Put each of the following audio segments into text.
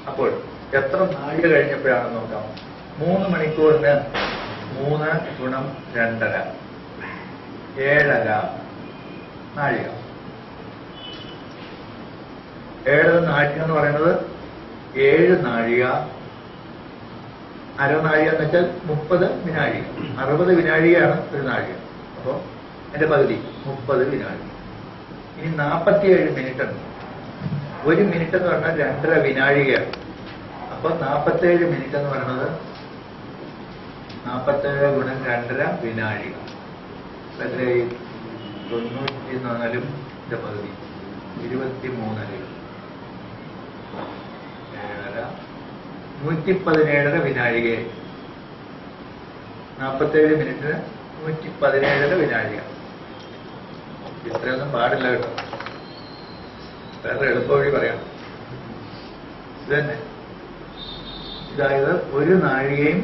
അപ്പോൾ എത്ര നാഴിക കഴിഞ്ഞപ്പോഴാണെന്ന് നോക്കാം. 3 മണിക്കൂറിന് 3 ഗുണം 2.5 7.5 നാഴിക. 7 നാഴിക എന്ന് പറയുന്നത് 7 നാഴിക. അരനാഴിക എന്ന് വെച്ചാൽ 30 വിനാഴിക. 60 വിനാഴികയാണ് ഒരു നാഴിക. അപ്പോൾ എന്റെ പകുതി 30 വിനാഴിക. ഇനി 47 മിനിറ്റ് ഉണ്ട്. 1 മിനിറ്റ് എന്ന് പറഞ്ഞാൽ 2.5 വിനാഴികയാണ്. അപ്പൊ 47 മിനിറ്റ് എന്ന് പറയുന്നത് 47 ഗുണം 2.5 വിനാഴിക. എത്രയായി? 94 പകുതി 23 117 വിനാഴികയായി. 47 മിനിറ്റിന് 117 വിനാഴിക. ഇത്രയൊന്നും പാടില്ല കേട്ടോ. വേറെ എളുപ്പ വഴി പറയാം. ഇത് തന്നെ. ഇതായത് ഒരു നാഴികയും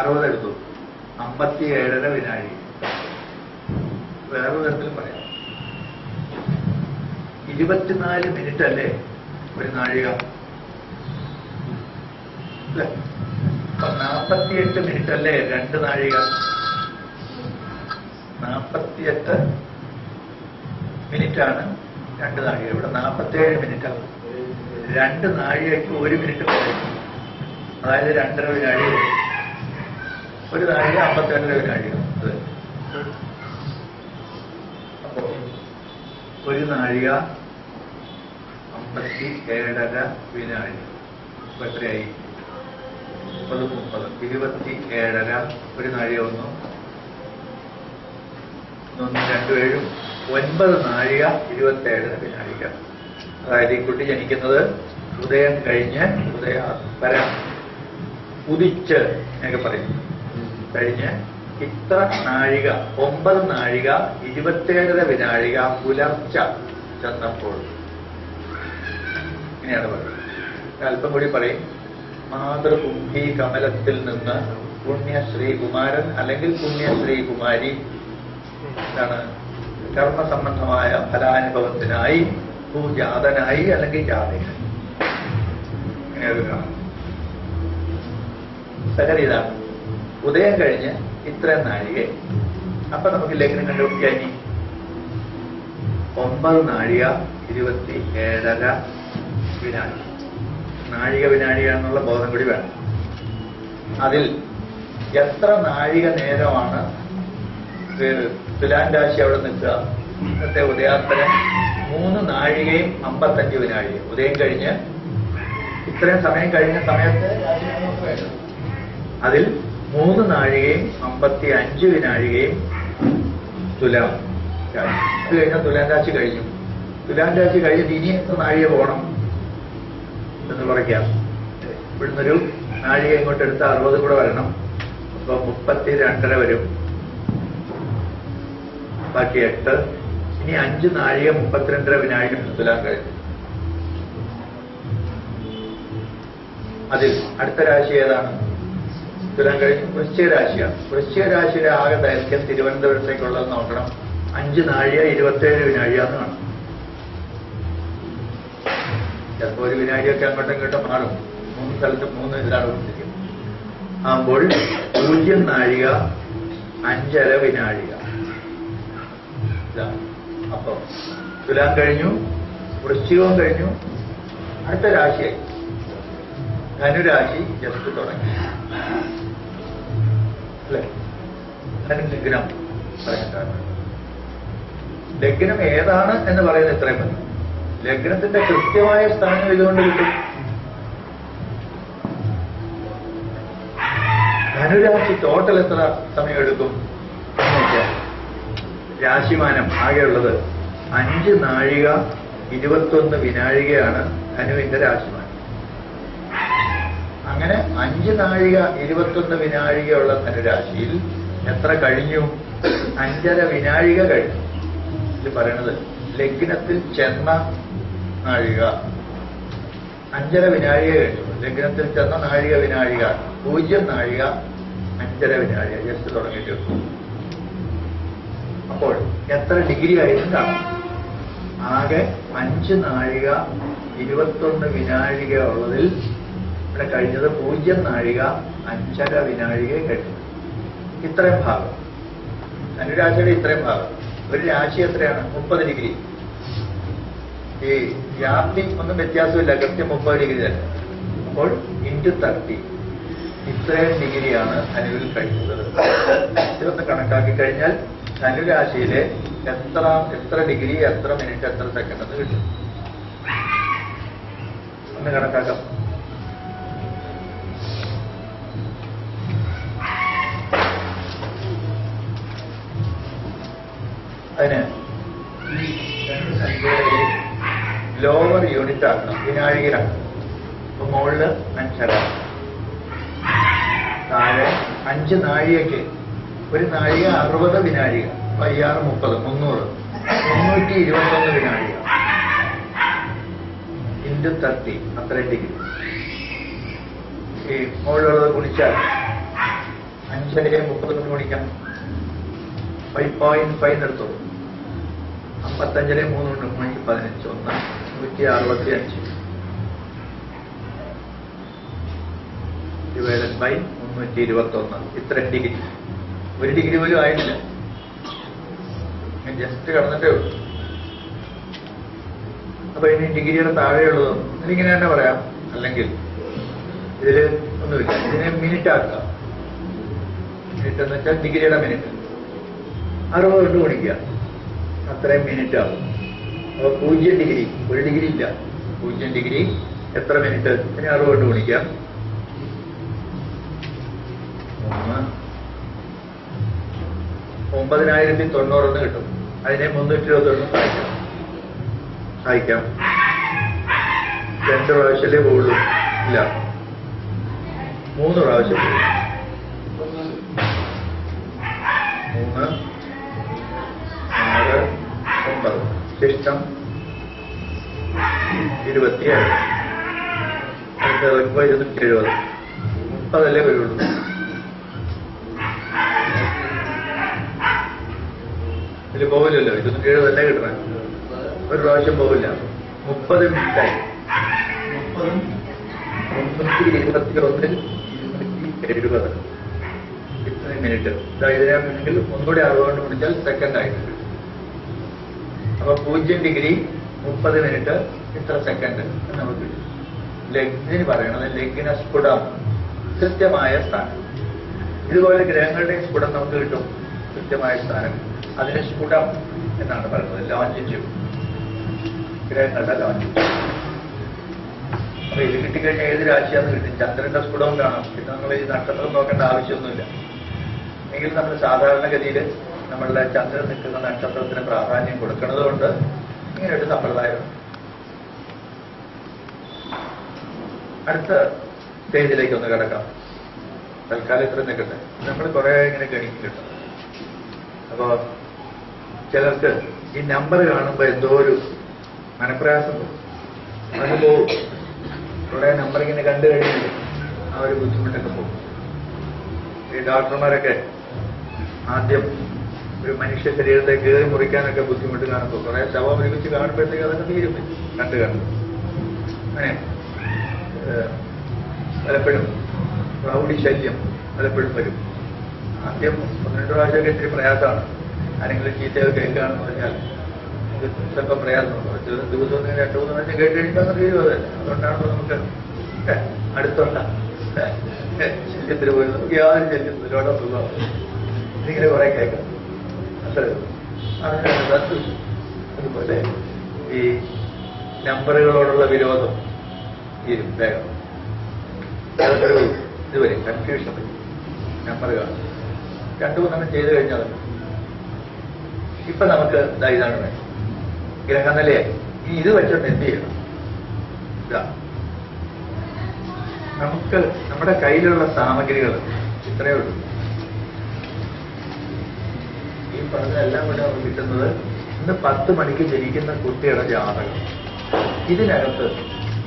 60 എടുത്തു, 57 വിനാഴിക. വേറൊരു തരത്തിൽ പറയാം. 24 മിനിറ്റ് അല്ലേ ഒരു നാഴിക? അല്ലെ? 48 മിനിറ്റ് അല്ലേ 2 നാഴിക? 48 മിനിറ്റാണ് 2 നാഴിക. ഇവിടെ 47 മിനിറ്റ് ആവും. 2 നാഴികയ്ക്ക് 1 മിനിറ്റ് കുറയും. അതായത് 2.5 വിനാഴിക. ഒരു നാഴിക 52 വിനാഴിക. അപ്പോ ഒരു നാഴിക 57.5 വിനാഴിക. അപ്പൊ എത്രയായി? 30 27.5 ഒരു നാഴിക 1 2 7 9 നാഴിക 27 വിനാഴിക. അതായത് ഈ കുട്ടി ജനിക്കുന്നത് ഉദയം കഴിഞ്ഞ് ഉദിച്ച് എന്നൊക്കെ പറയും കഴിഞ്ഞ് ഇത്ര നാഴിക 9 നാഴിക 27 വിനാഴിക പുലർച്ച ചെന്നപ്പോൾ. ഇങ്ങനെയാണ് പറയുന്നത്. അല്പം കൂടി പറയും. മാതൃകുംഭി കമലത്തിൽ നിന്ന് പുണ്യശ്രീ കുമാരൻ അല്ലെങ്കിൽ പുണ്യശ്രീ കുമാരി എന്താണ് കർമ്മസംബന്ധമായ ഫലാനുഭവത്തിനായി ഭൂജാതനായി അല്ലെങ്കിൽ ജാതകനായി. ഇങ്ങനെ കാണാം. സംഗതി ഇതാണ്. ഉദയം കഴിഞ്ഞ് ഇത്ര നാഴിക. അപ്പൊ നമുക്ക് ലഗ്നം കണ്ടുപിടിക്കാൻ 9 നാഴിക 27.5 വിനാഴിക. നാഴിക വിനാഴിക എന്നുള്ള ബോധം കൂടി വേണം. അതിൽ എത്ര നാഴിക നേരമാണ് തുലാൻ രാശി അവിടെ നിൽക്കുക? ഇന്നത്തെ ഉദയാസ്തരം 3 നാഴികയും 55 വിനാഴിക. ഉദയം കഴിഞ്ഞ് ഇത്രയും സമയം കഴിഞ്ഞ സമയത്ത് അതിൽ 3 നാഴികയും 55 വിനാഴികയും തുലാം രാശി. അത് കഴിഞ്ഞാൽ തുലാൻ രാശി കഴിഞ്ഞു. തുലാൻ രാശി കഴിഞ്ഞിട്ട് ഇനി എത്ര നാഴിക പോകണം എന്ന് പറയാം. ഇവിടുന്നൊരു നാഴിക ഇങ്ങോട്ട് എടുത്ത 60 കൂടെ വരണം. അപ്പൊ 32.5 വരും. ബാക്കി 8. ഇനി 5 നാഴിക 32 വിനാഴിക തുലാൻ കഴിഞ്ഞു. അതിൽ അടുത്ത രാശി ഏതാണ്? തുലാൻ കഴിഞ്ഞു വൃശ്ചിക രാശിയാണ്. വൃശ്ചിക രാശിയുടെ ആകെ ദൈർഘ്യം തിരുവനന്തപുരത്തേക്കുള്ളത് നോക്കണം. 5 നാഴിക 27 വിനാഴികയെന്ന് കാണും. ചിലപ്പോൾ ഒരു വിനാഴികയൊക്കെ അങ്ങോട്ടും ഇങ്ങോട്ടും മാറും. 3 സ്ഥലത്ത് 3 ഇതിലാണ് കൊടുത്തിരിക്കും. ആകുമ്പോൾ 0 നാഴിക 5.5 വിനാഴിക. അപ്പൊ തുലാൻ കഴിഞ്ഞു, വൃശ്ചികവും കഴിഞ്ഞു, അടുത്ത രാശിയായി ധനുരാശി ജസ്റ്റ് തുടങ്ങി അല്ലെ? ലഗ്നം പറയാൻ ലഗ്നം ഏതാണ് എന്ന് പറയുന്നത് ഇത്രയും മതി. ലഗ്നത്തിന്റെ കൃത്യമായ സ്ഥാനം ഇതുകൊണ്ട് കിട്ടും. ധനുരാശി ടോട്ടൽ എത്ര സമയം എടുക്കും? രാശിമാനം ആകെയുള്ളത് 5 നാഴിക 21 വിനാഴികയാണ് ധനുവിന്റെ രാശിമാനം. അങ്ങനെ 5 നാഴിക 21 വിനാഴികയുള്ള ധനുരാശിയിൽ എത്ര കഴിഞ്ഞു? 5.5 വിനാഴിക കഴിഞ്ഞു. ഇത് പറയണത് ലഗ്നത്തിൽ ചെന്ന നാഴിക 5.5 വിനാഴിക കഴിഞ്ഞു. ലഗ്നത്തിൽ ചെന്ന നാഴിക വിനാഴിക 0 നാഴിക 5.5 വിനാഴിക ജസ്റ്റ് തുടങ്ങിയിട്ട്. അപ്പോൾ എത്ര ഡിഗ്രി ആയിരുന്നു കാണാം. ആകെ 5 നാഴിക 21 വിനാഴിക ഉള്ളതിൽ ഇവിടെ കഴിഞ്ഞത് 0 നാഴിക 5.5 വിനാഴികയെ കഴിഞ്ഞു. ഇത്രയും ഭാഗം അനുരാശിയുടെ ഇത്രയും ഭാഗം. ഒരു രാശി എത്രയാണ്? 30 ഡിഗ്രി. ഈ വ്യാപ്തി ഒന്നും വ്യത്യാസമില്ല, കൃത്യം 30 ഡിഗ്രി തന്നെ. അപ്പോൾ ഇൻറ്റു 30 ഇത്രയും ഡിഗ്രിയാണ് അനുവിൽ കഴിയുന്നത്. ഇതൊന്ന് കണക്കാക്കി കഴിഞ്ഞാൽ ധനുരാശിയിലെ എത്ര ഡിഗ്രി, എത്ര മിനിറ്റ്, എത്ര സെക്കൻഡ് എന്ന് കിട്ടും. ഒന്ന് കണക്കാക്കാം. അതിന് ഈ രണ്ട് സംഖ്യയുടെ ലോവർ യൂണിറ്റ് ആക്കണം, വിനാഴികയിലാക്കണം. അപ്പൊ മുകളില് 5.5, താഴെ 5 നാഴികയ്ക്ക്. ഒരു നാഴിക 60 വിനാഴിക, 6 30 300 321 വിനാഴിക ഇൻറ്റു 30 അത്രയും ഡിഗ്രി. ഈ മുകളിലുള്ളത് ഗുണിച്ചാൽ 5 30 ഗുണിക്കാം 5.5 എടുത്തോളൂ. 55 3 കൊണ്ട് 15 165 ഡിവൈഡഡ് ബൈ 321. ഇത്രയും ഡിഗ്രി. 1 ഡിഗ്രി പോലും ആയിട്ടില്ല, ജസ്റ്റ് കടന്നിട്ടേ ഉള്ളൂ. അപ്പൊ ഇനി ഡിഗ്രിയുടെ താഴെയുള്ളതും ഇതിങ്ങനെ തന്നെ പറയാം. അല്ലെങ്കിൽ ഇതില് ഒന്നുമില്ല, ഇതിനെ മിനിറ്റ് ആക്കുക. മിനിറ്റ് എന്ന് വെച്ചാൽ ഡിഗ്രിയുടെ മിനിറ്റ് 60 കൊണ്ട് ഗുണിക്കുക, അത്രയും മിനിറ്റ് ആവും. അപ്പൊ 0 ഡിഗ്രി, 1 ഡിഗ്രി ഇല്ല, 0 ഡിഗ്രി എത്ര മിനിറ്റ്? ഇനി 60 കൊണ്ട് ഗുണിക്കാം. 9090 എന്ന് കിട്ടും. അതിനെ 321 സഹായിക്കാം. 2 പ്രാവശ്യമല്ലേ പോകുള്ളൂ? ഇല്ല, 3 പ്രാവശ്യം പോകും. 3 6 9 ശിഷ്ടം 27. അടുത്ത 270 30 വരുള്ളൂ. ഇതിൽ പോകില്ലല്ലോ, 270 തന്നെ കിട്ടണം. ഒരു പ്രാവശ്യം പോകില്ല. 30 മിനിറ്റായി. 321 270 ഇത്രയും മിനിറ്റ്. ഇതിനാണെങ്കിൽ ഒന്നുകൂടി 60 കൊണ്ട് പിടിച്ചാൽ സെക്കൻഡ് ആയിട്ട്. അപ്പൊ 0 ഡിഗ്രി 30 മിനിറ്റ് ഇത്ര സെക്കൻഡ് നമുക്ക് കിട്ടും. ലെഗിന് പറയണത് ലെഗിന സ്ഫുടം, കൃത്യമായ സ്ഥാനം. ഇതുപോലെ ഗ്രഹങ്ങളുടെയും സ്ഫുടം നമുക്ക് കിട്ടും, കൃത്യമായ സ്ഥാനം. അതിന് സ്ഫുടം എന്നാണ് പറയുന്നത്, ലോഞ്ചിറ്റ്യൂഡ്. ഗ്രഹങ്ങളുടെ ലോഞ്ചിറ്റ്യൂഡ്. അപ്പൊ ഇത് കിട്ടിക്കഴിഞ്ഞാൽ ഏത് രാശിയാന്ന് കിട്ടും. ചന്ദ്രന്റെ സ്ഫുടവും കാണാം. പിന്നെ നമ്മൾ ഈ നക്ഷത്രം നോക്കേണ്ട ആവശ്യമൊന്നുമില്ല. എങ്കിൽ നമ്മൾ സാധാരണഗതിയിൽ നമ്മളുടെ ചന്ദ്രൻ നിൽക്കുന്ന നക്ഷത്രത്തിന് പ്രാധാന്യം കൊടുക്കുന്നത് കൊണ്ട് ഇങ്ങനെയൊരു സമ്പ്രദായം. അടുത്ത സ്റ്റേജിലേക്ക് ഒന്ന് കിടക്കാം. തൽക്കാലം ഇത്ര നിൽക്കട്ടെ. നമ്മൾ കുറെ ഇങ്ങനെ ഗണിക്കുന്നുണ്ട്. അപ്പോ ചിലർക്ക് ഈ നമ്പർ കാണുമ്പോൾ എന്തോ ഒരു മനപ്രയാസം തോന്നും. അത് പോവും. കുറെ നമ്പർ ഇങ്ങനെ കണ്ടു കഴിഞ്ഞില്ല ആ ഒരു ബുദ്ധിമുട്ടൊക്കെ പോകും. ഈ ഡോക്ടർമാരൊക്കെ ആദ്യം ഒരു മനുഷ്യ ശരീരത്തെ കീറി മുറിക്കാനൊക്കെ ബുദ്ധിമുട്ട് കാണുമ്പോൾ കുറെ ശവം ഒരുമിച്ച് കാണുമ്പോഴത്തേക്ക് അതൊക്കെ തീരും കണ്ടു. അങ്ങനെ പലപ്പോഴും പ്രൗഢി ശല്യം പലപ്പോഴും വരും. ആദ്യം 1-2 പ്രാവശ്യമൊക്കെ ഇത്തിരി പ്രയാസമാണ്. ആരെങ്കിലും ചീത്തയൊക്കെ കേൾക്കുകയാണെന്ന് പറഞ്ഞാൽ ഇത് ചിലപ്പോൾ പ്രയാസമുണ്ട്. ദിവസം 2-3 പ്രാവശ്യം കേട്ട് കഴിയുമ്പോൾ തീരുവതല്ല. അതുകൊണ്ടാണ് നമുക്ക് അടുത്തുള്ള ശല്യത്തിന് പോയി നമുക്ക് യാതൊരു ശല്യം ഒരുപാട് സുഖം ഇതിങ്ങനെ കുറെ കേൾക്കാം. അത്ര അതുപോലെ ഈ നമ്പറുകളോടുള്ള വിരോധം തീരും വേഗം. അതൊരു ഇതുവരെ കൺഫ്യൂഷൻ വരും. നമ്പറുകൾ 2-3 ചെയ്ത് കഴിഞ്ഞാൽ ഇപ്പൊ നമുക്ക് ഇതാണ് വേണം. ഗ്രഹനിലയായി ഇനി ഇത് വെച്ചോണ്ട് എന്ത് ചെയ്യണം? ഇതാ നമുക്ക് നമ്മുടെ കയ്യിലുള്ള സാമഗ്രികൾ ഇത്രയേ ഉള്ളൂ. ഈ പറഞ്ഞതെല്ലാം കൂടെ നമുക്ക് കിട്ടുന്നത് ഇന്ന് 10 മണിക്ക് ജനിക്കുന്ന കുട്ടിയുടെ ജാതകം. ഇതിനകത്ത്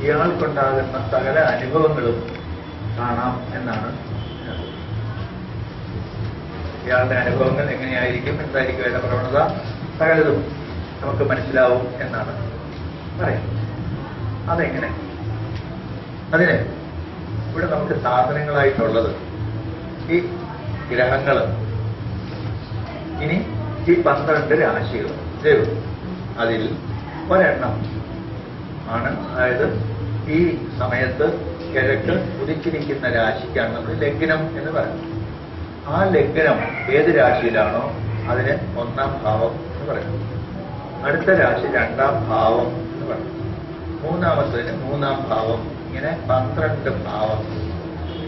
ഇയാൾക്കുണ്ടാകുന്ന സകല അനുഭവങ്ങളും കാണാം എന്നാണ്. ഇയാളുടെ അനുഭവങ്ങൾ എങ്ങനെയായിരിക്കും, എന്തായിരിക്കും അതിന്റെ പ്രവണത, സകലതും നമുക്ക് മനസ്സിലാവും എന്നാണ് പറയുന്നത്. അതെങ്ങനെ? അതിന് ഇവിടെ നമുക്ക് സാധനങ്ങളായിട്ടുള്ളത് ഈ ഗ്രഹങ്ങൾ, ഇനി ഈ 12 രാശികൾ. അതിൽ ഒരെണ്ണം ആണ്, അതായത് ഈ സമയത്ത് കിഴക്ക് ഉദിച്ചിരിക്കുന്ന രാശിക്കാണ് നമ്മൾ ലഗ്നം എന്ന് പറയുന്നത്. ആ ലഗ്നം ഏത് രാശിയിലാണോ അതിന് 1-ാം ഭാവം എന്ന് പറയുന്നത്. അടുത്ത രാശി 2-ാം ഭാവം എന്ന് പറയുന്നത്. മൂന്നാമത്തതിന് 3-ാം ഭാവം. ഇങ്ങനെ 12 ഭാവം.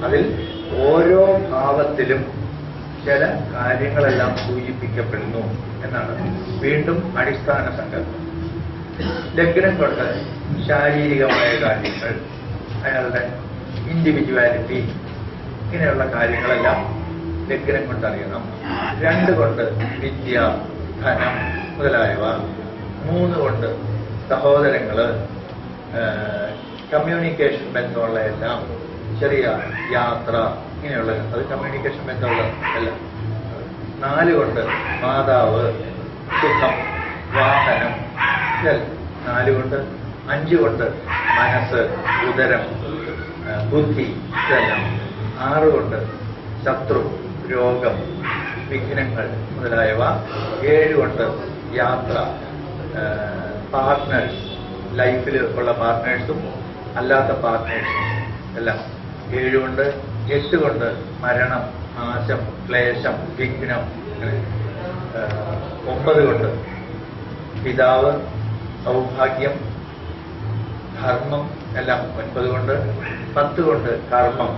അതിൽ ഓരോ ഭാവത്തിലും ചില കാര്യങ്ങളെല്ലാം സൂചിപ്പിക്കപ്പെടുന്നു എന്നാണ് വീണ്ടും അടിസ്ഥാന സങ്കല്പം. ലഗ്നം കൊണ്ട് ശാരീരികമായ കാര്യങ്ങൾ, അയാളുടെ ഇൻഡിവിജ്വാലിറ്റി, ഇങ്ങനെയുള്ള കാര്യങ്ങളെല്ലാം ലഗ്നം കൊണ്ടറിയണം. 2 കൊണ്ട് വിദ്യ, ധനം മുതലായവ. 3 കൊണ്ട് സഹോദരങ്ങള്, കമ്മ്യൂണിക്കേഷൻ ബന്ധമുള്ള എല്ലാം, ചെറിയ യാത്ര, ഇങ്ങനെയുള്ള അത് കമ്മ്യൂണിക്കേഷൻ ബന്ധമുള്ള എല്ലാം. 4 കൊണ്ട് മാതാവ്, സുഖം, വാഹനം, ഇതെല്ലാം 4 കൊണ്ട്. 5 കൊണ്ട് മനസ്സ്, ഉദരം, ബുദ്ധി, ഇതെല്ലാം. 6 കൊണ്ട് ശത്രു, രോഗം, വിഘ്നങ്ങൾ മുതലായവ. 7 കൊണ്ട് യാത്ര, പാർട്ട്നേഴ്സ്, ലൈഫിൽ ഉള്ള പാർട്ട്നേഴ്സും അല്ലാത്ത പാർട്ട്നേഴ്സും എല്ലാം. 7 കൊണ്ട്. 8 കൊണ്ട് മരണം, നാശം, ക്ലേശം, വിഘ്നം. 9 കൊണ്ട് പിതാവ്, സൗഭാഗ്യം, ധർമ്മം എല്ലാം. 9 കൊണ്ട്. 10 കൊണ്ട് കർമ്മം,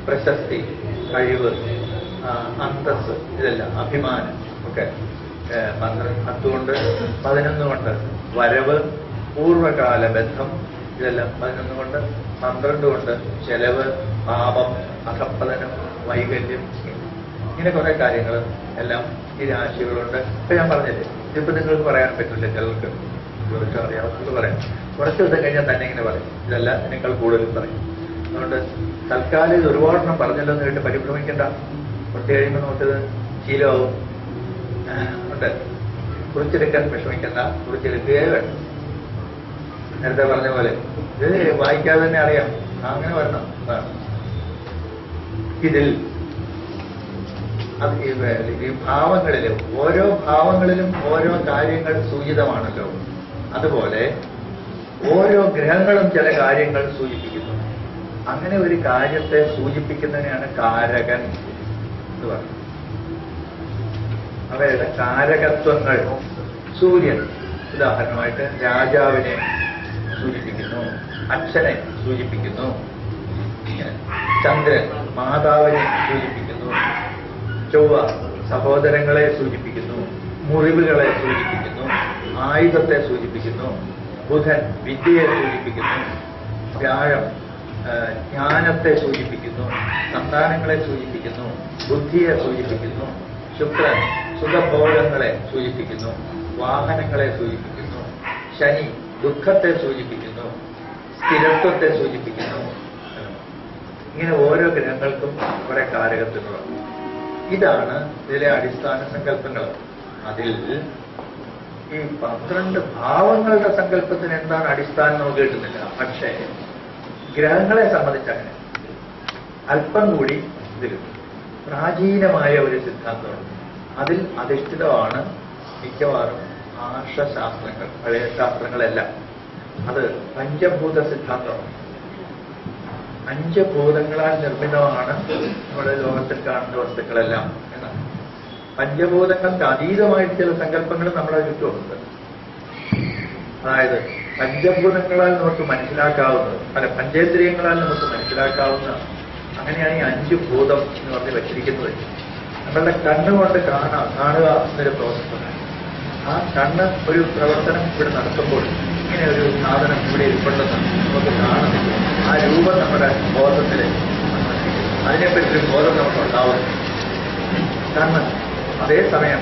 പ്രശസ്തി, കഴിവ്, അന്തസ്, ഇതെല്ലാം, അഭിമാനം ഒക്കെ. 10 കൊണ്ട്. 11 കൊണ്ട് വരവ്, പൂർവകാല ബന്ധം, ഇതെല്ലാം 11 കൊണ്ട്. 12 കൊണ്ട് ചെലവ്, പാപം, അധപ്പതനം, വൈകല്യം, ഇങ്ങനെ കുറെ കാര്യങ്ങൾ എല്ലാം ഈ രാശികളുണ്ട്. ഇപ്പൊ ഞാൻ പറഞ്ഞില്ലേ, ഇതിപ്പോ നിങ്ങൾക്ക് പറയാൻ പറ്റില്ല, ചിലർക്ക് ഇവർക്ക് അറിയാവുന്നത് പറയാം. കുറച്ച് ദിവസം കഴിഞ്ഞാൽ തന്നെ ഇങ്ങനെ പറയും, ഇതല്ല ഇതിനേക്കാൾ കൂടുതൽ പറയും. അതുകൊണ്ട് തൽക്കാലം ഇത് ഒരുപാടെണ്ണം പറഞ്ഞല്ലോ എന്ന് കേട്ട് പരിഭ്രമിക്കണ്ട. കുറച്ച് കഴിയുമ്പോൾ നമുക്കത് ശീലമാവും. ഉണ്ട്, കുറിച്ചെടുക്കാൻ വിഷമിക്കണ്ട, കുറിച്ചെടുക്കുകയേ വേണം. നേരത്തെ പറഞ്ഞ പോലെ ഇത് വായിക്കാതെ തന്നെ അറിയാം, അങ്ങനെ വരണം. ഇതിൽ ഈ ഭാവങ്ങളിലും ഓരോ ഭാവങ്ങളിലും ഓരോ കാര്യങ്ങൾ സൂചിതമാണല്ലോ. അതുപോലെ ഓരോ ഗ്രഹങ്ങളും ചില കാര്യങ്ങൾ സൂചിപ്പിക്കുന്നു. അങ്ങനെ ഒരു കാര്യത്തെ സൂചിപ്പിക്കുന്നതിനാണ് കാരകൻ എന്ന് പറയുന്നത്. അവയുടെ കാരകത്വങ്ങൾ. സൂര്യൻ ഉദാഹരണമായിട്ട് രാജാവിനെ സൂചിപ്പിക്കുന്നു, അച്ഛനെ സൂചിപ്പിക്കുന്നു. ചന്ദ്രൻ മാതാവിനെ സൂചിപ്പിക്കുന്നു. ചൊവ്വ സഹോദരങ്ങളെ സൂചിപ്പിക്കുന്നു, മുറിവുകളെ സൂചിപ്പിക്കുന്നു, ആയുധത്തെ സൂചിപ്പിക്കുന്നു. ബുധൻ വിദ്യയെ സൂചിപ്പിക്കുന്നു. വ്യാഴം ജ്ഞാനത്തെ സൂചിപ്പിക്കുന്നു, സന്താനങ്ങളെ സൂചിപ്പിക്കുന്നു, ബുദ്ധിയെ സൂചിപ്പിക്കുന്നു. ശുക്രൻ സുഖഭോഗങ്ങളെ സൂചിപ്പിക്കുന്നു, വാഹനങ്ങളെ സൂചിപ്പിക്കുന്നു. ശനി ദുഃഖത്തെ സൂചിപ്പിക്കുന്നു, സ്ഥിരത്വത്തെ സൂചിപ്പിക്കുന്നു. ഇങ്ങനെ ഓരോ ഗ്രഹങ്ങൾക്കും കുറെ കാരകത്വങ്ങളുണ്ട്. ഇതാണ് ഇതിലെ അടിസ്ഥാന സങ്കല്പങ്ങൾ. അതിൽ ഈ 12 ഭാവങ്ങളുടെ സങ്കല്പത്തിന് എന്താണ് അടിസ്ഥാനം നമുക്ക് കിട്ടുന്നില്ല. പക്ഷേ ഗ്രഹങ്ങളെ സംബന്ധിച്ച് അങ്ങനെ അല്പം കൂടി ഇത് കിട്ടും. പ്രാചീനമായ ഒരു സിദ്ധാന്തമാണ്. അതിൽ അധിഷ്ഠിതമാണ് മിക്കവാറും ആർഷശാസ്ത്രങ്ങൾ, പഴയ ശാസ്ത്രങ്ങളെല്ലാം. അത് പഞ്ചഭൂത സിദ്ധാന്തമാണ്. 5 ഭൂതങ്ങളാൽ നിർമ്മിതമാണ് നമ്മുടെ ലോകത്തിൽ കാണുന്ന വസ്തുക്കളെല്ലാം എന്നാണ്. പഞ്ചഭൂതങ്ങൾക്ക് അതീതമായിട്ട് ചില സങ്കല്പങ്ങൾ നമ്മുടെ ചുറ്റുമുണ്ട്. അതായത് പഞ്ചഭൂതങ്ങളാൽ നമുക്ക് മനസ്സിലാക്കാവുന്നത്, പഞ്ചേന്ദ്രിയങ്ങളാൽ നമുക്ക് മനസ്സിലാക്കാവുന്ന, അങ്ങനെയാണ് ഈ 5 ഭൂതം എന്ന് പറഞ്ഞ് വെച്ചിരിക്കുന്നത്. നമ്മളുടെ കണ്ണുകൊണ്ട് കാണുക എന്നൊരു പ്രോസസ്സാണ്. ആ കണ്ണ് ഒരു പ്രവർത്തനം ഇവിടെ നടത്തുമ്പോൾ ഇങ്ങനെ ഒരു സാധനം ഇവിടെ ഇരിപ്പുണ്ടെന്ന് നമുക്ക് കാണുന്നില്ല. ആ രൂപം നമ്മുടെ ബോധത്തിൽ, അതിനെപ്പറ്റി ബോധം നമുക്കുണ്ടാവുന്നു. കണ്ണ് അതേസമയം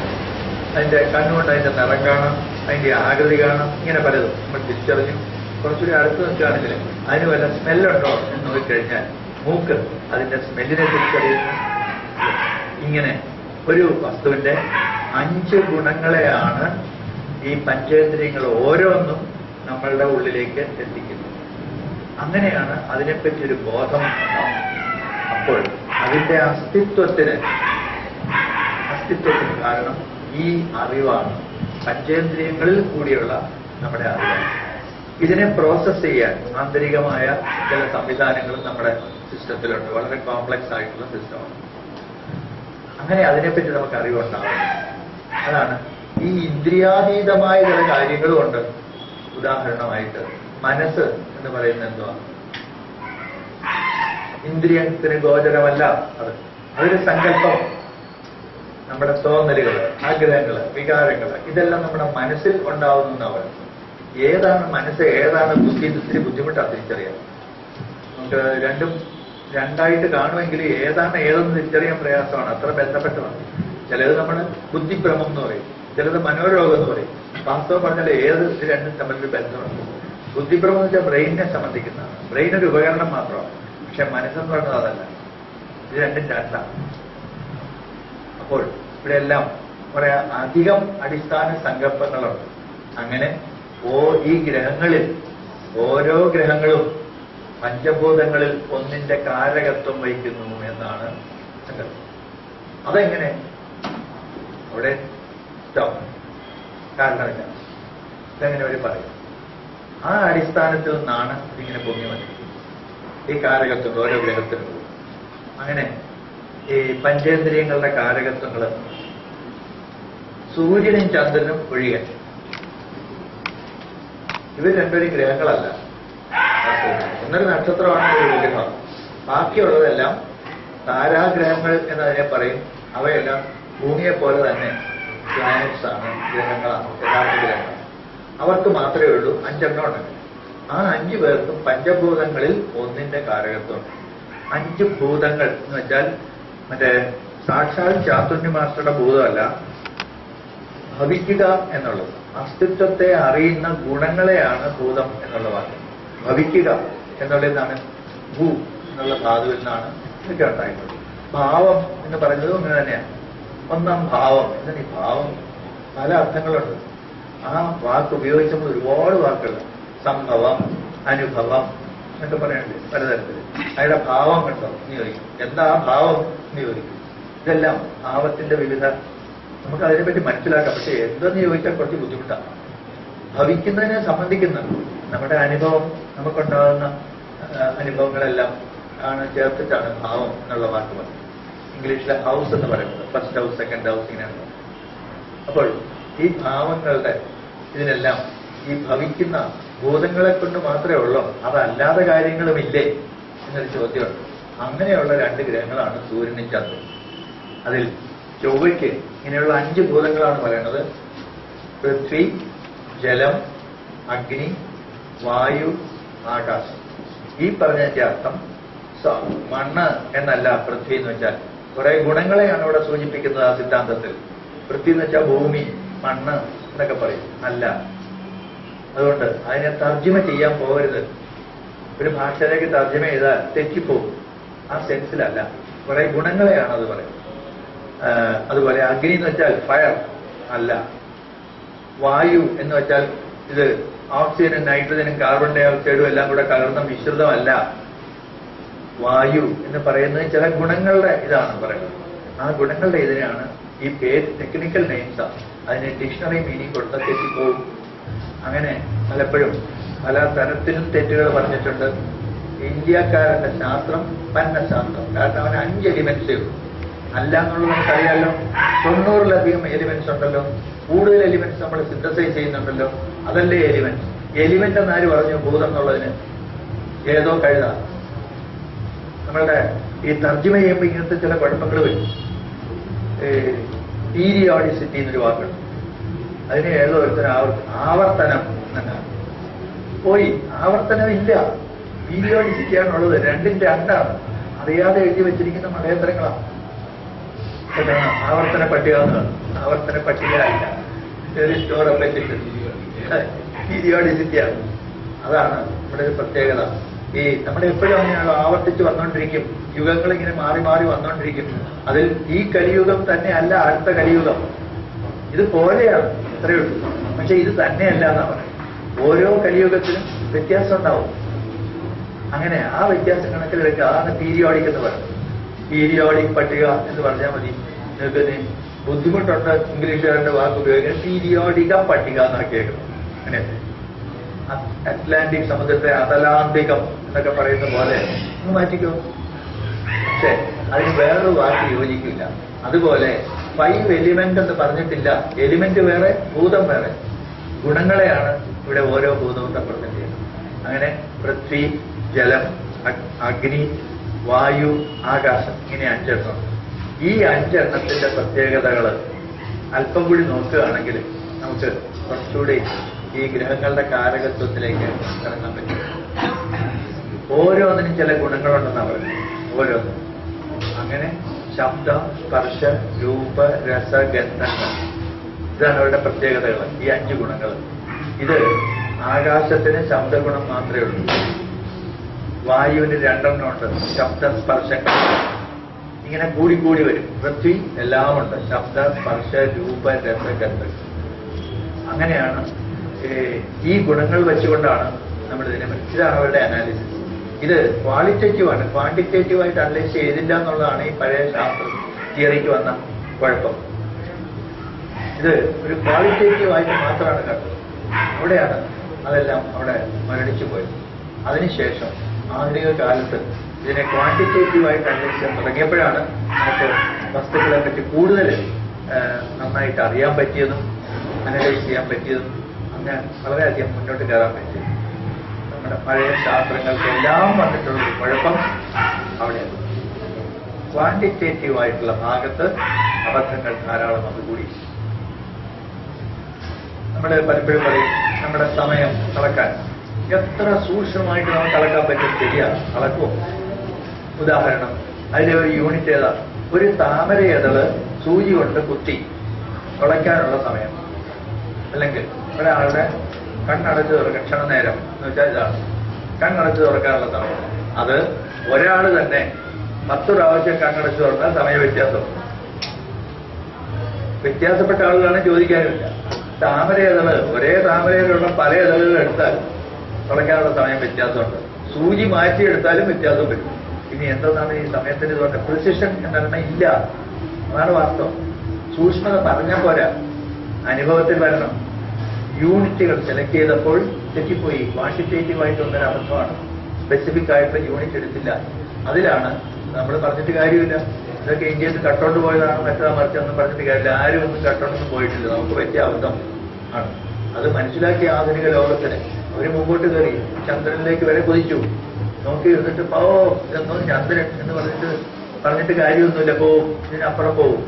അതിന്റെ കണ്ണുകൊണ്ട് അതിന്റെ നിറം കാണാം, അതിന്റെ ആകൃതി കാണാം, ഇങ്ങനെ പലതും നമ്മൾ തിരിച്ചറിഞ്ഞു. കുറച്ചുകൂടി അടുത്ത് നിൽക്കുകയാണെങ്കിൽ അതിന് വല്ല സ്മെല്ലുണ്ടോ എന്ന് നോക്കിക്കഴിഞ്ഞാൽ മൂക്ക് അതിന്റെ സ്മെല്ലിനെ തിരിച്ചറിയുന്നു. ഇങ്ങനെ ഒരു വസ്തുവിന്റെ 5 ഗുണങ്ങളെയാണ് ഈ പഞ്ചേന്ദ്രിയങ്ങൾ ഓരോന്നും നമ്മളുടെ ഉള്ളിലേക്ക് എത്തിക്കുന്നത്. അങ്ങനെയാണ് അതിനെപ്പറ്റി ഒരു ബോധം ഉണ്ടാവുന്നത്. അപ്പോൾ അതിന്റെ അസ്തിത്വത്തിന് കാരണം ഈ അറിവാണ്. പഞ്ചേന്ദ്രിയങ്ങളിൽ കൂടിയുള്ള നമ്മുടെ അറിവാണ്. ഇതിനെ പ്രോസസ് ചെയ്യാൻ ആന്തരികമായ ചില സംവിധാനങ്ങളും നമ്മുടെ സിസ്റ്റത്തിലുണ്ട്. വളരെ കോംപ്ലക്സ് ആയിട്ടുള്ള സിസ്റ്റമാണ്. അങ്ങനെ അതിനെപ്പറ്റി നമുക്ക് അറിവുണ്ടാവും. അതാണ് ഈ ഇന്ദ്രിയാതീതമായ ചില കാര്യങ്ങളുമുണ്ട്. ഉദാഹരണമായിട്ട് മനസ്സ് എന്ന് പറയുന്നത് എന്തുവാ? ഇന്ദ്രിയത്തിന് ഗോചരമല്ല. അതൊരു സങ്കല്പം. നമ്മുടെ തോന്നലുകൾ, ആഗ്രഹങ്ങൾ, വികാരങ്ങൾ ഇതെല്ലാം നമ്മുടെ മനസ്സിൽ ഉണ്ടാവുന്നവർ. ഏതാണ് മനസ്സ്, ഏതാണ് ബുദ്ധി, ഇത്തിരി ബുദ്ധിമുട്ടാണ് തിരിച്ചറിയാം. നമുക്ക് രണ്ടും രണ്ടായിട്ട് കാണുമെങ്കിൽ ഏതാണ് ഏതെന്ന് തിരിച്ചറിയാൻ പ്രയാസമാണ്. അത്ര ബന്ധപ്പെട്ടതാണ്. ചിലത് നമ്മൾ ബുദ്ധിഭ്രമം എന്ന് പറയും, ചിലത് മനോരോഗം എന്ന് പറയും. വാസ്തവം പറഞ്ഞാൽ ഏത് ഇത് രണ്ടും തമ്മിലൊരു ബന്ധമുണ്ട്. ബുദ്ധിഭ്രമം എന്ന് വെച്ചാൽ ബ്രെയിനിനെ സംബന്ധിക്കുന്നതാണ്. ബ്രെയിൻ ഒരു ഉപകരണം മാത്രമാണ്. പക്ഷെ മനസ്സെന്ന് പറയുന്നത് അതല്ല. ഇത് രണ്ടും രണ്ടാണ്. അപ്പോൾ ഇവിടെയെല്ലാം കുറെ അധികം അടിസ്ഥാന സങ്കല്പങ്ങളുണ്ട്. അങ്ങനെ ഈ ഗ്രഹങ്ങളിൽ ഓരോ ഗ്രഹങ്ങളും പഞ്ചഭൂതങ്ങളിൽ ഒന്നിന്റെ കാരകത്വം വഹിക്കുന്നു എന്നാണ് സങ്കല്പം. അതെങ്ങനെ? അവിടെ കാരണമില്ല. ഇതെങ്ങനെ അവർ പറയും? ആ അടിസ്ഥാനത്തിൽ നിന്നാണ് ഇതിങ്ങനെ പൊങ്ങി വന്നത്. ഈ കാരകത്വങ്ങൾ ഓരോ ഗ്രഹത്തിനും. അങ്ങനെ ഈ പഞ്ചേന്ദ്രിയങ്ങളുടെ കാരകത്വങ്ങൾ സൂര്യനും ചന്ദ്രനും ഒഴികെ ഇവർ രണ്ടൊരു ഗ്രഹങ്ങളല്ല. ഒന്നൊരു നക്ഷത്രമാണ് ഒരു ഗ്രഹം. ബാക്കിയുള്ളതെല്ലാം താരാഗ്രഹങ്ങൾ എന്നതിനെ പറയും. അവയെല്ലാം ഭൂമിയെ പോലെ തന്നെ പ്ലാനറ്റ്സ് ആണ്, ഗ്രഹങ്ങളാണ്, യഥാർത്ഥ ഗ്രഹങ്ങൾ. അവർക്ക് മാത്രമേ ഉള്ളൂ 5 എണ്ണം ഉണ്ടെങ്കിൽ. ആ 5 പേർക്കും പഞ്ചഭൂതങ്ങളിൽ ഒന്നിന്റെ കാരകത്വമുണ്ട്. 5 ഭൂതങ്ങൾ എന്ന് വെച്ചാൽ മറ്റേ സാക്ഷാൽ ചാതുര്യ മാസ്റ്ററുടെ ഭൂതമല്ല, ഭവിക്കുക എന്നുള്ളത്. അസ്തിത്വത്തെ അറിയുന്ന ഗുണങ്ങളെയാണ് ഭൂതം എന്നുള്ള വാക്ക്. ഭവിക്കുക എന്നുള്ളതാണ് ഭൂ എന്നുള്ള ധാതുവിൽ നിന്നാണ് ഇതൊക്കെ ഉണ്ടായിട്ടുള്ളത്. ഭാവം എന്ന് പറയുന്നതും അങ്ങനെ തന്നെയാണ്. ഒന്നാം ഭാവം എന്നാൽ ഈ ഭാവം പല അർത്ഥങ്ങളുണ്ട്. ആ വാക്ക് ഉപയോഗിച്ചപ്പോൾ ഒരുപാട് വാക്കുകൾ, സംഭവം, അനുഭവം എന്നൊക്കെ പറയാനുണ്ട് പലതരത്തിൽ. അയാളുടെ ഭാവം കണ്ടോ എന്ന് ചോദിക്കും. എന്താ ഭാവം എന്ന് ചോദിക്കും. ഇതെല്ലാം ഭാവത്തിന്റെ വിവിധ, നമുക്ക് അതിനെപ്പറ്റി മനസ്സിലാക്കാം. പക്ഷെ എന്തെന്ന് ചോദിച്ചാൽ കുറച്ച് ബുദ്ധിമുട്ടാണ്. ഭവിക്കുന്നതിനെ സംബന്ധിക്കുന്നുണ്ട്. നമ്മുടെ അനുഭവം, നമുക്കുണ്ടാകുന്ന അനുഭവങ്ങളെല്ലാം ആണ് ചേർത്തിട്ടാണ് ഭാവം എന്നുള്ള വാക്ക് പറയുന്നത്. ഇംഗ്ലീഷിലെ ഹൗസ് എന്ന് പറയുന്നത് ഫസ്റ്റ് ഹൗസ്, സെക്കൻഡ് ഹൗസ് ഇങ്ങനെയാണ്. അപ്പോൾ ഈ ഭാവങ്ങളുടെ ഇതിനെല്ലാം ഈ ഭവിക്കുന്ന ഭൂതങ്ങളെ കൊണ്ട് മാത്രമേ ഉള്ളൂ, അതല്ലാതെ കാര്യങ്ങളുമില്ലേ എന്നൊരു ചോദ്യമുണ്ട്. അങ്ങനെയുള്ള 2 ഗ്രഹങ്ങളാണ് സൂര്യനും ചന്ദ്രനും. അതിൽ ചൊവ്വയ്ക്ക് ഇങ്ങനെയുള്ള 5 ഭൂതങ്ങളാണ് പറയുന്നത്. പൃഥ്വി, ജലം, അഗ്നി, വായു, ആകാശം. ഈ പറഞ്ഞതിന്റെ അർത്ഥം മണ്ണ് എന്നല്ല. പൃഥ്വി എന്ന് വെച്ചാൽ കുറെ ഗുണങ്ങളെയാണ് ഇവിടെ സൂചിപ്പിക്കുന്നത് ആ സിദ്ധാന്തത്തിൽ. പൃഥ്വി എന്ന് വെച്ചാൽ ഭൂമി, മണ്ണ് എന്നൊക്കെ പറയും. അല്ല, അതുകൊണ്ട് അതിനെ തർജ്ജിമ ചെയ്യാൻ പോകരുത്. ഒരു ഭാഷയിലേക്ക് തർജ്ജിമ ചെയ്താൽ തെറ്റിപ്പോകും. ആ സെൻസിലല്ല, കുറെ ഗുണങ്ങളെയാണ് അത് പറയുന്നത്. അതുപോലെ അഗ്നി എന്ന് വെച്ചാൽ ഫയർ അല്ല. വായു എന്ന് വെച്ചാൽ ഇത് ഓക്സിജനും നൈട്രജനും കാർബൺ ഡൈ ഓക്സൈഡും എല്ലാം കൂടെ കലർന്ന മിശ്രിതമല്ല. വായു എന്ന് പറയുന്നത് ചില ഗുണങ്ങളുടെ ഇതാണ് പറയുന്നത്. ആ ഗുണങ്ങളുടെ ഇതിനെയാണ് ഈ പേര്, ടെക്നിക്കൽ നെയിംസാണ്. അതിന് ഡിക്ഷണറി മീനിങ് കൊടുത്താൽ തെറ്റിപ്പോകും. അങ്ങനെ പലപ്പോഴും പല തരത്തിലും തെറ്റുകൾ പറഞ്ഞിട്ടുണ്ട്. ഇന്ത്യക്കാരന്റെ ശാസ്ത്രം പന്നശാസ്ത്രം. കാരണം അവന് 5 എലിമെന്റ്സേ ഉള്ളൂ. അല്ല എന്നുള്ളത് നമുക്കറിയാമല്ലോ. 90-ലധികം എലിമെന്റ്സ് ഉണ്ടല്ലോ. കൂടുതൽ എലിമെന്റ്സ് നമ്മൾ സിന്തസൈസ് ചെയ്യുന്നുണ്ടല്ലോ. അതല്ലേ എലിമെന്റ്. എലിമെന്റ് എന്നാര് പറഞ്ഞു ഭൂതം എന്നുള്ളതിന്? ഏതോ കഴുത. നമ്മളുടെ ഈ തർജ്ജിമ ചെയ്യുമ്പോൾ ഇങ്ങനത്തെ ചില കുഴപ്പങ്ങൾ വരും. പീരിയോഡിസിറ്റി എന്നൊരു വാക്കുണ്ട്. അതിന് ഏതോ ഒരുത്തരം ആവർത്തനം എന്നാണ്. പോയി ആവർത്തനമില്ല, പീരിയോഡിസിറ്റിയാണുള്ളത്. 2-ന്റെ 2ആണ്. അറിയാതെ എഴുതി വെച്ചിരിക്കുന്ന മതേതരങ്ങളാണ്. ആവർത്തന പട്ടിക എന്നാണ്. ആവർത്തന പട്ടിക അല്ല, സ്റ്റോർ വെച്ചിട്ട് പീരിയോഡിസിറ്റിയാണ്. അതാണ് നമ്മുടെ ഒരു പ്രത്യേകത. ഈ നമ്മുടെ എപ്പോഴും അങ്ങനെയാണല്ലോ, ആവർത്തിച്ച് വന്നുകൊണ്ടിരിക്കും. യുഗങ്ങൾ ഇങ്ങനെ മാറി മാറി വന്നുകൊണ്ടിരിക്കും. അതിൽ ഈ കലിയുഗം തന്നെ അല്ല അടുത്ത കലിയുഗം. ഇത് പോലെയാണ്, ഇത്രയേ ഉള്ളൂ. പക്ഷെ ഇത് തന്നെയല്ല എന്നാ പറയുന്നത്. ഓരോ കലിയുഗത്തിലും വ്യത്യാസം ഉണ്ടാവും. അങ്ങനെ ആ വ്യത്യാസം കണക്കിലെടുക്കുക. അതാണ് പീരിയോഡിക് എന്ന് പറയുന്നത്. പീരിയോഡിക് പട്ടിക എന്ന് പറഞ്ഞാൽ മതി. നിങ്ങൾക്ക് ബുദ്ധിമുട്ടുണ്ട് ഇംഗ്ലീഷുകാരുടെ വാക്ക് ഉപയോഗിക്കാൻ. പീരിയോഡിക പട്ടിക എന്നാക്കിയേക്കണം. അങ്ങനെ അറ്റ്ലാന്റിക് സമുദ്രത്തെ അതലാന്തികം എന്നൊക്കെ പറയുന്ന പോലെ ഒന്ന് മാറ്റിക്കോ. പക്ഷേ അതിന് വേറൊരു വാക്ക് യോജിക്കില്ല. അതുപോലെ 5 എലിമെന്റ് എന്ന് പറഞ്ഞിട്ടില്ല. എലിമെന്റ് വേറെ, ഭൂതം വേറെ. ഗുണങ്ങളെയാണ് ഇവിടെ ഓരോ ഭൂതവും റെപ്രസെന്റ് ചെയ്യുന്നത്. അങ്ങനെ പൃഥ്വി, ജലം, അഗ്നി, വായു, ആകാശം, ഇങ്ങനെ 5 എണ്ണം. ഈ 5 എണ്ണത്തിന്റെ പ്രത്യേകതകൾ അല്പം കൂടി നോക്കുകയാണെങ്കിൽ നമുക്ക് കുറച്ചുകൂടി ഈ ഗ്രഹങ്ങളുടെ കാരകത്വത്തിലേക്ക് ഇറങ്ങാൻ പറ്റും. ഓരോന്നിനും ചില ഗുണങ്ങളുണ്ടെന്നാണ് പറയുന്നത്. ഓരോന്നും അങ്ങനെ ശബ്ദ, സ്പർശ, രൂപ, രസ, ഗന്ധങ്ങൾ, ഇതാണ് അവരുടെ പ്രത്യേകതകൾ. ഈ 5 ഗുണങ്ങൾ. ഇത് ആകാശത്തിന് ശബ്ദഗുണം മാത്രമേ ഉള്ളൂ. വായുവിന് 2 എണ്ണം ഉണ്ട്. ശബ്ദ, സ്പർശങ്ങൾ ഇങ്ങനെ കൂടി വരും. പൃഥ്വി എല്ലാം ഉണ്ട്. ശബ്ദ, സ്പർശ, രൂപ, രസ, ഗന്ധങ്ങൾ. അങ്ങനെയാണ് ഈ ഗുണങ്ങൾ വെച്ചുകൊണ്ടാണ് നമ്മൾ ഇതിനെ. ഇതാണ് അവരുടെ അനാലിസിസ്. ഇത് ക്വാളിറ്റേറ്റീവാണ്. ക്വാണ്ടിറ്റേറ്റീവായിട്ട് അനലൈസ് ചെയ്തില്ല എന്നുള്ളതാണ് ഈ പഴയ ശാസ്ത്ര തിയറിക്ക് വന്ന കുഴപ്പം. ഇത് ഒരു ക്വാളിറ്റേറ്റീവായിട്ട് മാത്രമാണ് കണ്ടത്. അവിടെയാണ് അതെല്ലാം അവിടെ മരണിച്ചു പോയത്. അതിനുശേഷം ആധുനിക കാലത്ത് ഇതിനെ ക്വാണ്ടിറ്റേറ്റീവായിട്ട് അനലൈസ് ചെയ്യാൻ തുടങ്ങിയപ്പോഴാണ് നമുക്ക് വസ്തുക്കളെ പറ്റി കൂടുതൽ നന്നായിട്ട് അറിയാൻ പറ്റിയതും അനലൈസ് ചെയ്യാൻ പറ്റിയതും അങ്ങനെ വളരെയധികം മുന്നോട്ട് കയറാൻ പറ്റിയത്. നമ്മുടെ പഴയ ശാസ്ത്രങ്ങൾക്കെല്ലാം വന്നിട്ടുള്ള കുഴപ്പം അവിടെയാണ്. ക്വാണ്ടിറ്റേറ്റീവായിട്ടുള്ള ഭാഗത്ത് അബദ്ധങ്ങൾ ധാരാളം അതുകൂടി. നമ്മൾ പലപ്പോഴും പറയും നമ്മുടെ സമയം അളക്കാൻ എത്ര സൂക്ഷ്മമായിട്ട് നമുക്ക് അളക്കാൻ പറ്റും. ശരിയാണ്, അളക്കുമോ? ഉദാഹരണം, അതിലെ ഒരു യൂണിറ്റ് ഏതാ? ഒരു താമര ഇതള് സൂചി കൊണ്ട് കുത്തി ഉളയ്ക്കാനുള്ള സമയം. അല്ലെങ്കിൽ ഒരാളുടെ കണ്ണടച്ച് തുറക്കാൻ ക്ഷണനേരം എന്ന് വെച്ചാൽ ഇതാണ് കണ്ണടച്ച് തുറക്കാനുള്ള സമയം. അത് ഒരാൾ തന്നെ 10 പ്രാവശ്യം കണ്ണടച്ച് തുറന്നാൽ സമയ വ്യത്യാസപ്പെട്ട ആളുകളാണ് ചോദിക്കാനുമില്ല. താമര ഇതള് ഒരേ താമരയിലുള്ള പല ഇതളുകൾ എടുത്താൽ തുറക്കാനുള്ള സമയം വ്യത്യാസമുണ്ട്. സൂചി മാറ്റിയെടുത്താലും വ്യത്യാസം വരും. ഇനി എന്തെന്നാണ് ഈ സമയത്തിന് ഇതുകൊണ്ട് പ്രിസിഷൻ എന്നറിഞ്ഞാൽ ഇല്ല. അതാണ് വാസ്തവം. സൂക്ഷ്മത പറഞ്ഞാൽ പോരാ, അനുഭവത്തിൽ വരണം. യൂണിറ്റുകൾ സെലക്ട് ചെയ്തപ്പോൾ തെറ്റിപ്പോയി. ക്വാണ്ടിറ്റേറ്റീവായിട്ടുള്ളൊരു അബദ്ധമാണ്. സ്പെസിഫിക് ആയിട്ടുള്ള യൂണിറ്റ് എടുത്തില്ല. അതിലാണ് നമ്മൾ പറഞ്ഞിട്ട് കാര്യമില്ല. ഇതൊക്കെ ഇന്ത്യയിൽ നിന്ന് കട്ടോണ്ട് പോയതാണ്, മറ്റൊരു മറിച്ചൊന്നും പറഞ്ഞിട്ട് കാര്യമില്ല. ആരും ഒന്നും കട്ടോണ്ടൊന്നും പോയിട്ടില്ല. നമുക്ക് പറ്റിയ അബദ്ധം ആണ്. അത് മനസ്സിലാക്കിയ ആധുനിക ലോകത്തിന് അവർ മുമ്പോട്ട് കയറി ചന്ദ്രനിലേക്ക് വരെ കുതിച്ചു. നോക്കി ഇരുന്നിട്ട് ഇതെന്നോ ചന്ദ്രൻ എന്ന് പറഞ്ഞിട്ട് കാര്യമൊന്നുമില്ല. പോവും, ഇതിനപ്പുറം പോവും.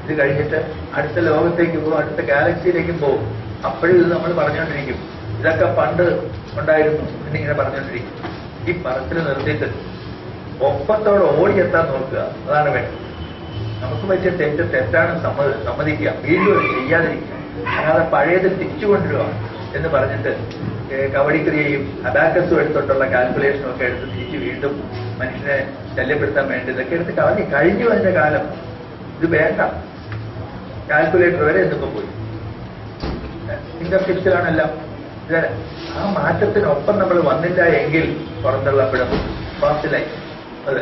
ഇത് കഴിഞ്ഞിട്ട് അടുത്ത ലോകത്തേക്ക് പോകും, അടുത്ത ഗാലക്സിയിലേക്കും പോകും. അപ്പോഴും ഇത് നമ്മൾ പറഞ്ഞുകൊണ്ടിരിക്കും, ഇതൊക്കെ പണ്ട് ഉണ്ടായിരുന്നു എന്നിങ്ങനെ പറഞ്ഞുകൊണ്ടിരിക്കും. ഈ പറച്ചിൽ നിർത്തിയിട്ട് ഒപ്പത്തോടെ ഓടിയെത്താൻ നോക്കുക. അതാണ് വേണ്ടത്. നമുക്ക് പറ്റിയ തെറ്റാണ് സമ്മതിക്കുക, വീണ്ടും ചെയ്യാതിരിക്കുക. അല്ലാതെ പഴയത് തിരിച്ചു കൊണ്ടുവരിക എന്ന് പറഞ്ഞിട്ട് കവടിക്രിയയും അബാക്കസും എടുത്തിട്ടുള്ള കാൽക്കുലേഷനും ഒക്കെ എടുത്ത് തിരിച്ച് വീണ്ടും മനുഷ്യനെ ശല്യപ്പെടുത്താൻ വേണ്ടി ഇതൊക്കെ എടുത്ത് കഴിഞ്ഞു അതിന്റെ കാലം. ഇത് വേണ്ട. കാൽക്കുലേറ്റർ വരെ എന്നിപ്പോ പോയി. ഫിംഗർ ടിപ്സിലാണെല്ലാം. ആ മാറ്റത്തിനൊപ്പം നമ്മൾ വന്നില്ല എങ്കിൽ പുറന്തള്ളപ്പെടും. ഫാസ്റ്റിലായി അതെ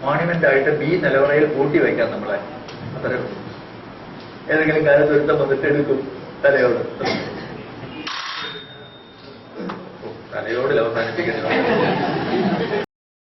മോണ്യുമെന്റ് ആയിട്ട് ബി നിലവറയിൽ കൂട്ടി വയ്ക്കാം നമ്മളെ. അത്രയും ഏതെങ്കിലും കാലത്ത് ഒരുത്തം വന്നിട്ട് എടുക്കും തലയോട്. തലയോടിൽ അവസാനിപ്പിക്കുന്നു.